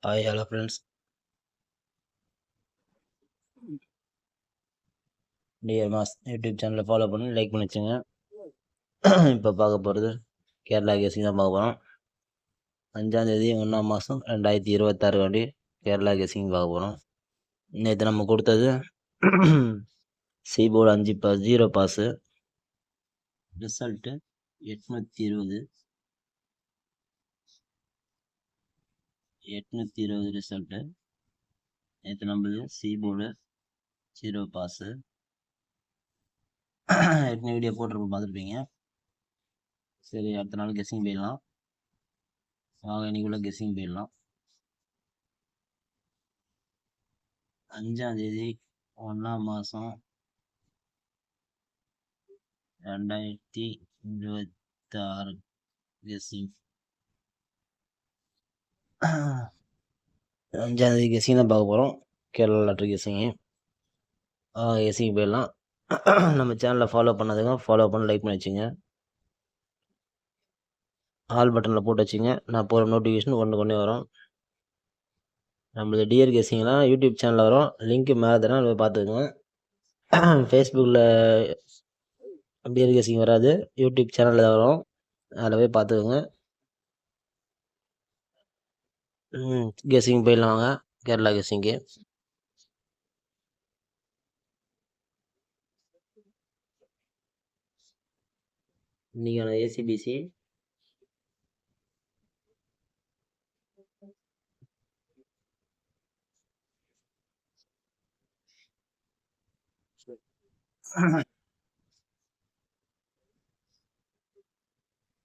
Hi hello friends, dear mass YouTube சேனலை follow பண்ணி like பண்ணி வச்சுங்க. இப்போ பார்க்க போகிறது கேரளா கேசிங் தான் பார்க்க போகிறோம். 5ஆம் தேதி 1ஆம் மாதம் 2026 வேண்டி கேரளா கேசிங் பார்க்க போகிறோம். நேற்று நம்ம கொடுத்தது சீபோர்டு 5 பாஸ் 0 பாஸு. Result 820 result. நேற்று நம்மளது சீபோர்டு 0 பாஸு. ஏற்கனவே வீடியோ போட்டிருப்போம், பார்த்துருப்பீங்க. சரி, அடுத்த நாள் கெஸ்ஸிங் போயிடலாம். வாங்க இன்னைக்குள்ள கெஸ்ஸிங் போயிடலாம். 5ஆம் தேதி 1ஆம் மாதம் 2026 கெஸ்ஸிங். 5ஆம் தேதி கெஸ்ஸிங் தான் பார்க்க போகிறோம். கேரளா லாட்ரி கெஸ்ஸிங்கு. கெஸ்ஸிங் போயிடலாம். நம்ம சேனலை ஃபாலோ பண்ணதுங்க ஃபாலோ பண்ணி லைக் பண்ணி வச்சுங்க. ஆல் பட்டனில் போட்டு வச்சுங்க. நான் போகிற நோட்டிஃபிகேஷன் ஒன்று வரும். நம்மளது டியர் கெஸ்ஸிங்லாம் யூடியூப் சேனலில் வரும். லிங்க்கு மேலே தரேன், அதை பார்த்துக்குங்க. ஃபேஸ்புக்கில் டியர் கெஸ்ஸிங் வராது, யூடியூப் சேனலில் தான் வரும். அதில் போய் பார்த்துக்கோங்க. கெஸ்ஸிங் போயிடலாம் வாங்க, கேரளா கெஸ்ஸிங்கு. இன்றைக்கான ஏசிபிசி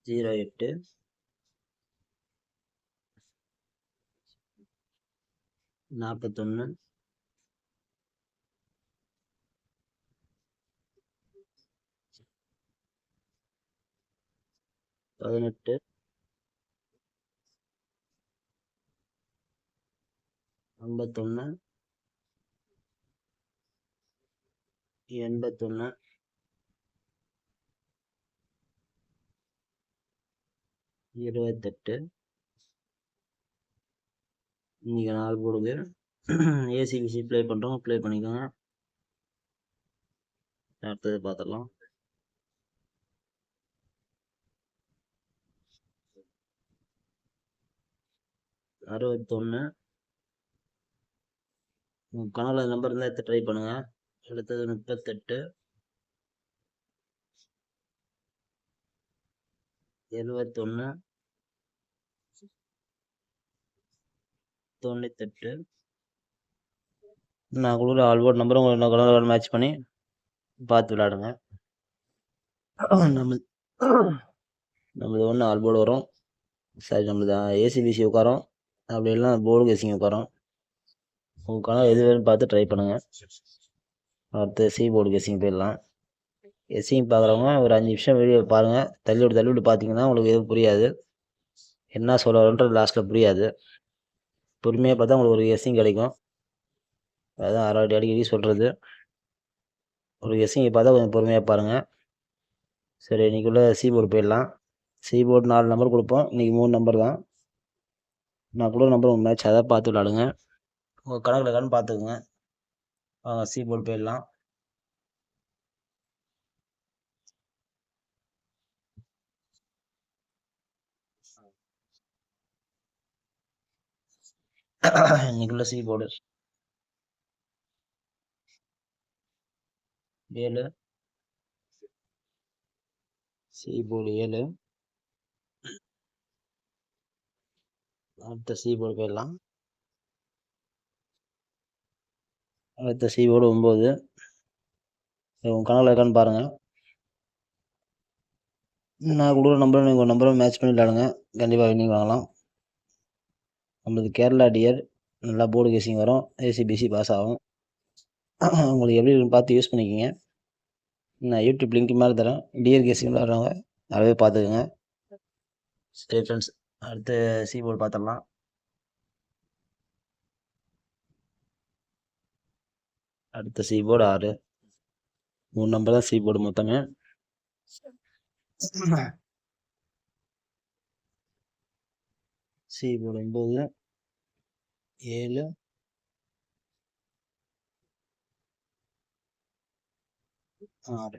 08 41 18 51 81 28. இன்றைக்கி நாள் போடுது. ஏசிபிசி ப்ளே பண்ணுறோம், ப்ளே பண்ணிக்கோங்க. அடுத்தது பார்த்துடலாம். அறுபத்தொன்று. உங்கள் கனவுல நம்பர் இருந்தால் எடுத்து ட்ரை பண்ணுங்கள். அடுத்தது 38 71 98. நான் கொடுக்குற ஆல்போர்ட் நம்பர் உங்களை என்ன கனவுல மேட்ச் பண்ணி பார்த்து விளையாடுங்க. நம்மளது ஒன்று ஆல்போர்டு வரும், சரி நம்மளது ஏசிபிசி உட்காரோம், அப்படி இல்லைனா போர்டு கேசிங் உட்காரோம். உங்கள் கனவு எது வேணும்னு பார்த்து ட்ரை பண்ணுங்கள். அடுத்து சி போர்டு கேசிங் போயிடலாம். கெஸ்ஸிங் பார்க்குறவங்க ஒரு 5 நிமிஷம் வீடியோ பாருங்கள். தள்ளி விட்டு பார்த்தீங்கன்னா உங்களுக்கு எதுவும் புரியாது. என்ன சொல்ல வரன்றது லாஸ்ட்டில் புரியாது. பொறுமையாக பார்த்தா உங்களுக்கு ஒரு கெஸ்ஸிங் கிடைக்கும். அதுதான் அடிக்கடி சொல்கிறது. ஒரு கெஸ்ஸிங்கை பார்த்தா கொஞ்சம் பொறுமையாக பாருங்கள். சரி, இன்றைக்குள்ள சி போர்டு போயிடலாம். சி போர்டு 4 நம்பர் கொடுப்போம். இன்றைக்கி 3 நம்பர் தான். நான் கூட நம்பர் உங்கள் மேட்ச் அதை பார்த்து விளாடுங்க. உங்கள் கணக்கில் இருக்கான்னு பார்த்துக்குங்க. சி போர்டு போயிடலாம். இன்னைக்குள்ள சி போர்டு 7. C board 7. அடுத்த சி போர்டு போயிடலாம். அடுத்த சி போர்டு 9. உங்கள் கணக்கில் இருக்கான்னு பாருங்கள். நான் கொடுக்குற நம்பரை நீங்கள் ஒரு நம்பரை மேட்ச் பண்ணி விளாடுங்க. கண்டிப்பாக வின்னிங் வாங்கலாம். நம்மளுக்கு கேரளா டியர் நல்லா போர்டு கேசிங் வரும், ஏசிபிசி பாஸ் ஆகும். உங்களுக்கு எப்படி இருக்குன்னு பார்த்து யூஸ் பண்ணிக்கிங்க. நான் யூடியூப் லிங்க் மேலே தரேன், டியர் கேசிங் விளாட்றவங்க அதவே பார்த்துக்குங்க. சரி ஃப்ரெண்ட்ஸ், அடுத்து சி போர்டு பார்த்துடலாம். அடுத்த சி போர்டு 6. 3 நம்பர் தான் சி போர்டு மொத்தமே. சி போர்டு 9 7 6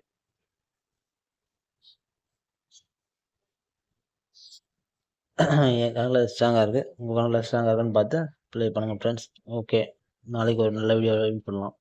என் கணக்கில் ஸ்ட்ராங்காக இருக்குது. உங்கள் கணக்கில் ஸ்ட்ராங்காக இருக்குன்னு பார்த்து ப்ளே பண்ணுங்கள் ஃப்ரெண்ட்ஸ். ஓகே, நாளைக்கு ஒரு நல்ல வீடியோ பண்ணலாம்.